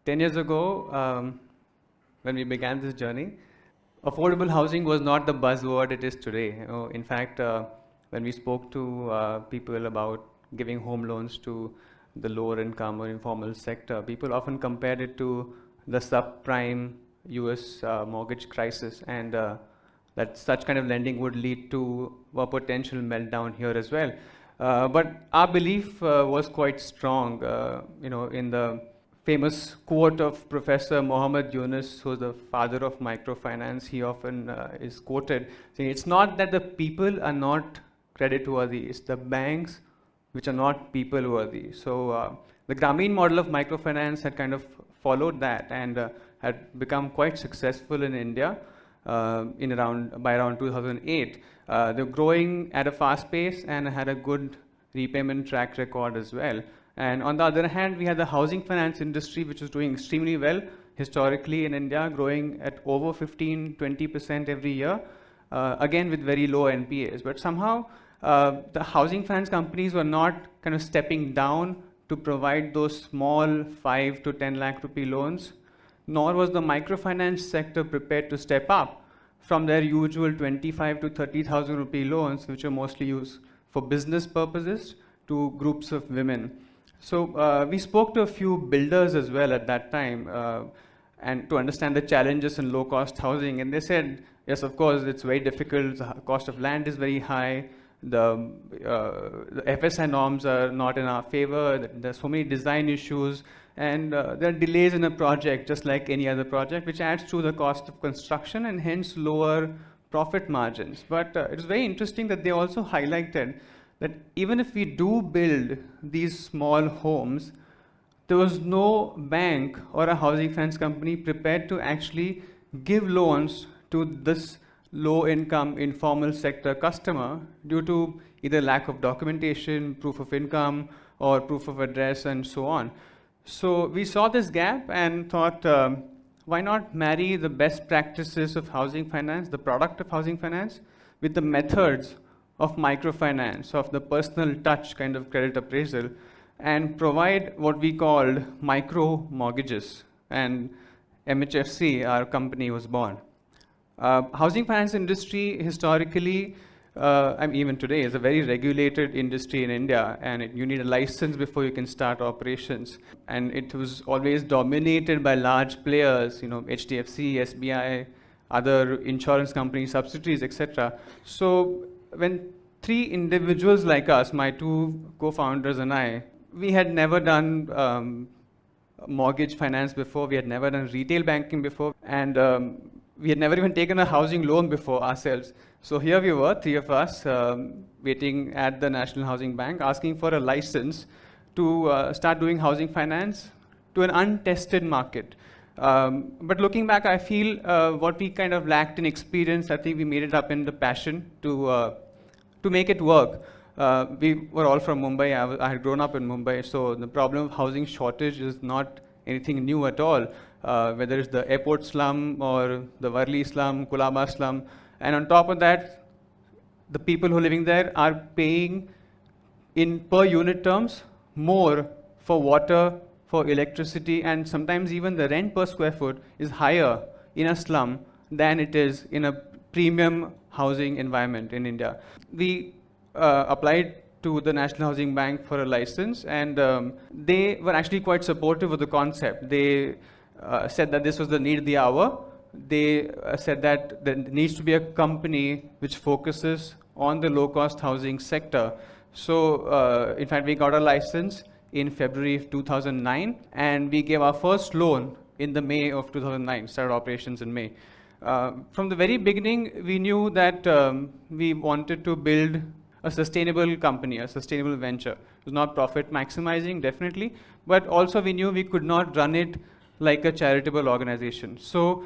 10 years ago, when we began this journey, affordable housing was not the buzzword it is today. In fact, when we spoke to people about giving home loans to the lower income or informal sector, people often compared it to the subprime US mortgage crisis, and that such kind of lending would lead to a potential meltdown here as well. But our belief was quite strong, in the famous quote of Professor Mohammed Yunus, who's the father of microfinance. He often is quoted saying, it's not that the people are not credit worthy, it's the banks which are not people worthy. So the Grameen model of microfinance had kind of followed that and had become quite successful in India by around 2008. They were growing at a fast pace and had a good repayment track record as well. And on the other hand, we had the housing finance industry, which was doing extremely well historically in India, growing at over 15-20% every year, again with very low NPAs. But somehow, the housing finance companies were not kind of stepping down to provide those small 5 to 10 lakh rupee loans, nor was the microfinance sector prepared to step up from their usual 25 to 30,000 rupee loans, which are mostly used for business purposes, to groups of women. So we spoke to a few builders as well at that time, and to understand the challenges in low-cost housing. And they said, yes, of course, it's very difficult. The cost of land is very high. The FSI norms are not in our favor. There's so many design issues, and there are delays in a project, just like any other project, which adds to the cost of construction and hence lower profit margins. But it's very interesting that they also highlighted that even if we do build these small homes, there was no bank or a housing finance company prepared to actually give loans to this low-income informal sector customer due to either lack of documentation, proof of income, or proof of address, and so on. So we saw this gap and thought, why not marry the best practices of housing finance, the product of housing finance, with the methods of microfinance, of the personal touch kind of credit appraisal, and provide what we called micro mortgages. And MHFC, our company, was born. Housing finance industry historically, even today, is a very regulated industry in India, and you need a license before you can start operations. And it was always dominated by large players, HDFC, SBI, other insurance companies, subsidiaries, etc. So when three individuals like us, my two co-founders and I, we had never done mortgage finance before, we had never done retail banking before, and we had never even taken a housing loan before ourselves. So here we were, three of us, waiting at the National Housing Bank, asking for a license to start doing housing finance to an untested market. But looking back, I feel what we kind of lacked in experience, I think we made it up in the passion to make it work. We were all from Mumbai. I had grown up in Mumbai, so the problem of housing shortage is not anything new at all, whether it's the airport slum or the Varli slum, Kulaba slum. And on top of that, the people who are living there are paying in per unit terms more for water, for electricity, and sometimes even the rent per square foot is higher in a slum than it is in a premium housing environment in India. We applied to the National Housing Bank for a license, and they were actually quite supportive of the concept. They said that this was the need of the hour. They said that there needs to be a company which focuses on the low-cost housing sector. So, in fact, we got a license in February of 2009, and we gave our first loan in the May of 2009, started operations in May. From the very beginning, we knew that we wanted to build a sustainable company, a sustainable venture. It was not profit maximizing, definitely, but also we knew we could not run it like a charitable organization. So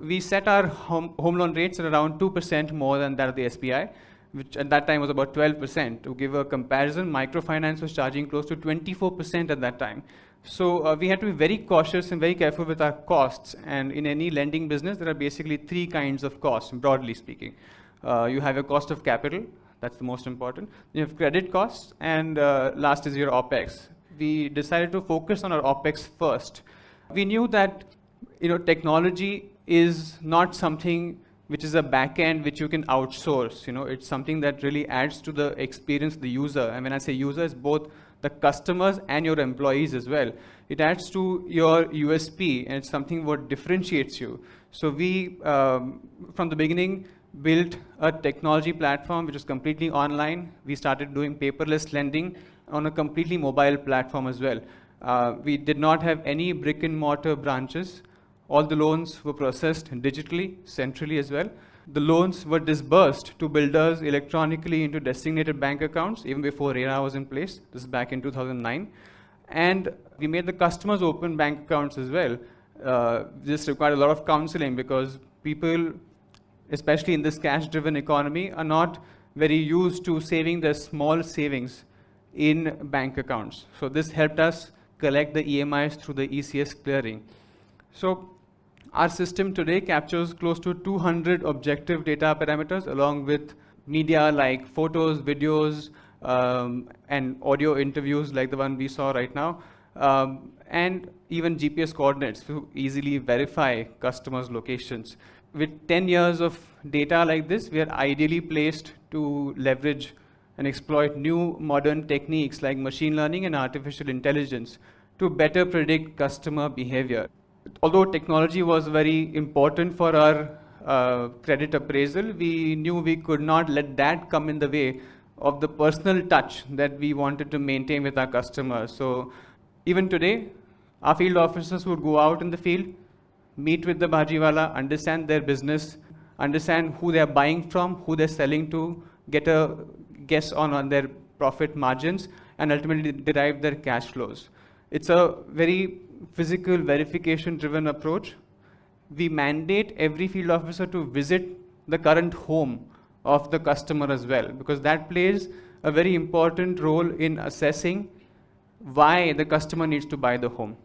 we set our home loan rates at around 2% more than that of the SBI, which at that time was about 12%. To give a comparison, microfinance was charging close to 24% at that time. So we had to be very cautious and very careful with our costs. And in any lending business, there are basically three kinds of costs, broadly speaking. You have your cost of capital, that's the most important. You have credit costs, and last is your OPEX. We decided to focus on our OPEX first. We knew that technology is not something which is a back end which you can outsource. It's something that really adds to the experience of the user. And when I say user, it's both the customers and your employees as well. It adds to your USP, and it's something what differentiates you. So we, from the beginning, built a technology platform which is completely online. We started doing paperless lending on a completely mobile platform as well. We did not have any brick and mortar branches. All the loans were processed digitally, centrally as well. The loans were disbursed to builders electronically into designated bank accounts even before RERA was in place. This is back in 2009. And we made the customers open bank accounts as well. This required a lot of counseling because people, especially in this cash-driven economy, are not very used to saving their small savings in bank accounts. So this helped us collect the EMIs through the ECS clearing. So our system today captures close to 200 objective data parameters along with media like photos, videos, and audio interviews like the one we saw right now, and even GPS coordinates to easily verify customers' locations. With 10 years of data like this, we are ideally placed to leverage and exploit new modern techniques like machine learning and artificial intelligence to better predict customer behavior. Although technology was very important for our credit appraisal, we knew we could not let that come in the way of the personal touch that we wanted to maintain with our customers. So even today, our field officers would go out in the field, meet with the bhajiwala, understand their business, understand who they're buying from, who they're selling to, get a guess on their profit margins, and ultimately derive their cash flows. It's a very physical verification driven approach. We mandate every field officer to visit the current home of the customer as well, because that plays a very important role in assessing why the customer needs to buy the home.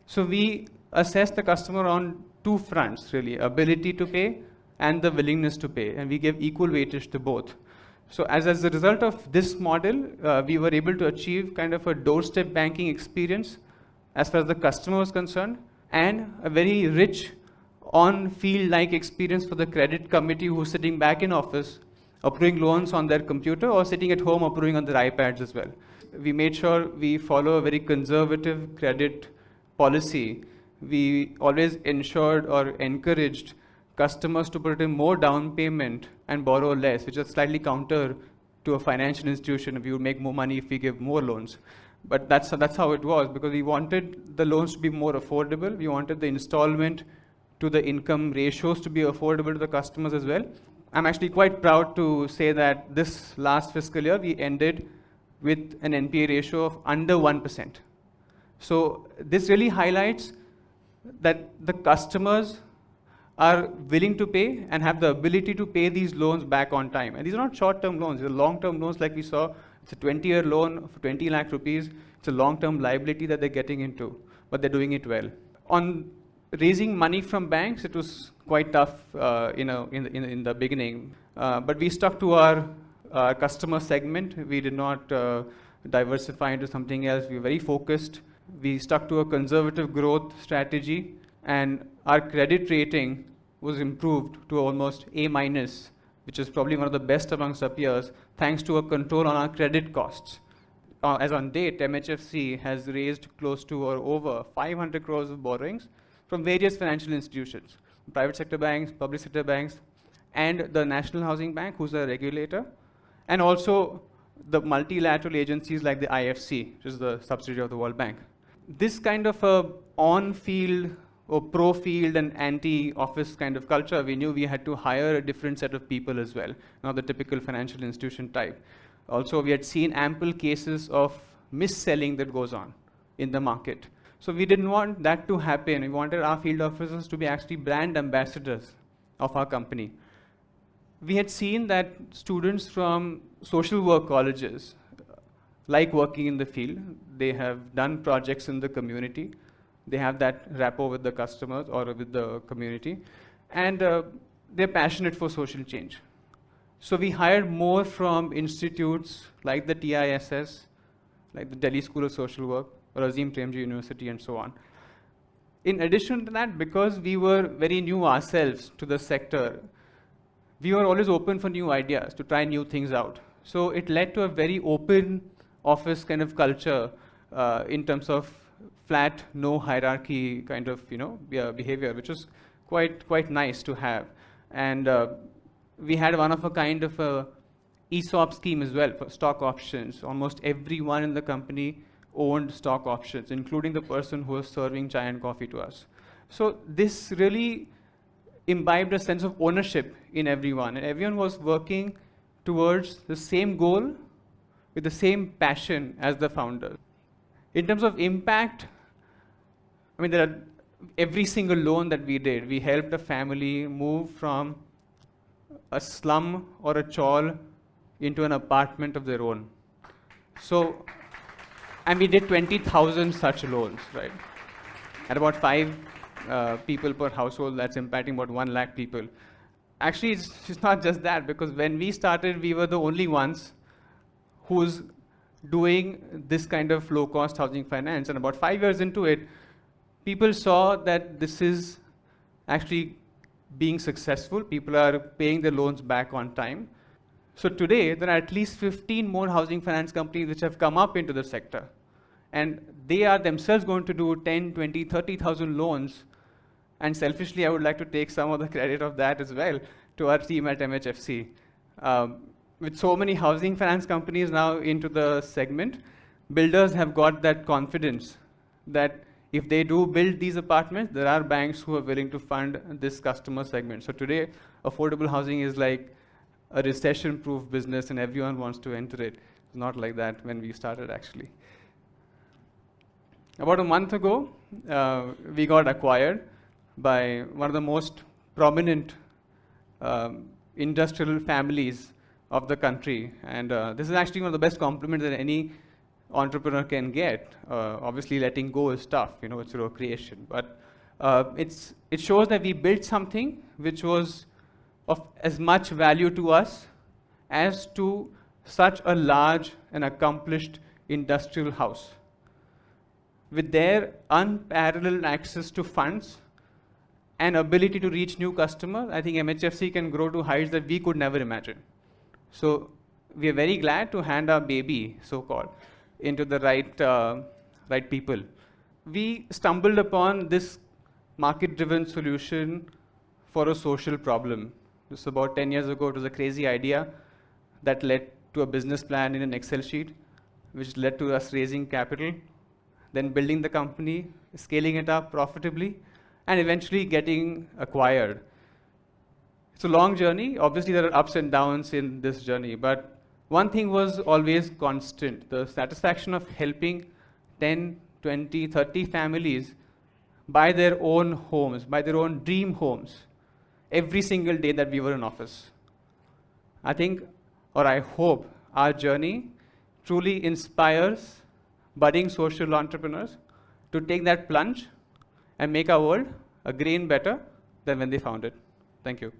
So we assess the customer on two fronts really, ability to pay and the willingness to pay, and we give equal weightage to both. So as a result of this model, we were able to achieve kind of a doorstep banking experience as far as the customer was concerned, and a very rich on-field-like experience for the credit committee who's sitting back in office, approving loans on their computer or sitting at home approving on their iPads as well. We made sure we follow a very conservative credit policy. We always ensured or encouraged customers to put in more down payment and borrow less, which is slightly counter to a financial institution. We would make more money if we give more loans. But that's how it was, because we wanted the loans to be more affordable. We wanted the installment to the income ratios to be affordable to the customers as well. I'm actually quite proud to say that this last fiscal year, we ended with an NPA ratio of under 1%. So this really highlights that the customers are willing to pay and have the ability to pay these loans back on time. And these are not short-term loans, they're long-term loans like we saw. It's a 20-year loan for 20 lakh rupees. It's a long-term liability that they're getting into, but they're doing it well. On raising money from banks, it was quite tough in the beginning, but we stuck to our customer segment. We did not diversify into something else. We were very focused. We stuck to a conservative growth strategy, and our credit rating was improved to almost A-, which is probably one of the best amongst our peers, thanks to a control on our credit costs. As on date, MHFC has raised close to or over 500 crores of borrowings from various financial institutions, private sector banks, public sector banks, and the National Housing Bank, who's a regulator, and also the multilateral agencies like the IFC, which is the subsidiary of the World Bank. This kind of a on-field or pro-field and anti-office kind of culture, we knew we had to hire a different set of people as well, not the typical financial institution type. Also, we had seen ample cases of mis-selling that goes on in the market. So we didn't want that to happen. We wanted our field officers to be actually brand ambassadors of our company. We had seen that students from social work colleges like working in the field. They have done projects in the community. They have that rapport with the customers or with the community. And they're passionate for social change. So we hired more from institutes like the TISS, like the Delhi School of Social Work, or Azim Premji University, and so on. In addition to that, because we were very new ourselves to the sector, we were always open for new ideas, to try new things out. So it led to a very open office kind of culture in terms of flat, no hierarchy kind of behavior, which was quite nice to have. And we had one of a kind of a ESOP scheme as well for stock options. Almost everyone in the company owned stock options, including the person who was serving chai and coffee to us. So this really imbibed a sense of ownership in everyone, and everyone was working towards the same goal with the same passion as the founder. In terms of impact, I mean, every single loan that we did, we helped a family move from a slum or a chawl into an apartment of their own. So, and we did 20,000 such loans, right? At about 5 people per household, that's impacting about 1 lakh people. Actually, it's not just that, because when we started, we were the only ones who's doing this kind of low-cost housing finance. And about 5 years into it, people saw that this is actually being successful. People are paying their loans back on time. So today, there are at least 15 more housing finance companies which have come up into the sector. And they are themselves going to do 10, 20, 30,000 loans. And selfishly, I would like to take some of the credit of that as well to our team at MHFC. With so many housing finance companies now into the segment, builders have got that confidence that if they do build these apartments, there are banks who are willing to fund this customer segment. So today, affordable housing is like a recession-proof business and everyone wants to enter it. It's not like that when we started, actually. About a month ago, we got acquired by one of the most prominent industrial families of the country. And this is actually one of the best compliments that any entrepreneur can get. Obviously, letting go is tough, it's raw creation. But it shows that we built something which was of as much value to us as to such a large and accomplished industrial house. With their unparalleled access to funds and ability to reach new customers, I think MHFC can grow to heights that we could never imagine. So we are very glad to hand our baby, so-called, into the right people. We stumbled upon this market-driven solution for a social problem. This about 10 years ago. It was a crazy idea that led to a business plan in an Excel sheet, which led to us raising capital, then building the company, scaling it up profitably, and eventually getting acquired. It's a long journey. Obviously, there are ups and downs in this journey, but one thing was always constant: the satisfaction of helping 10, 20, 30 families buy their own homes, buy their own dream homes, every single day that we were in office. I think, or I hope, our journey truly inspires budding social entrepreneurs to take that plunge and make our world a grain better than when they found it. Thank you.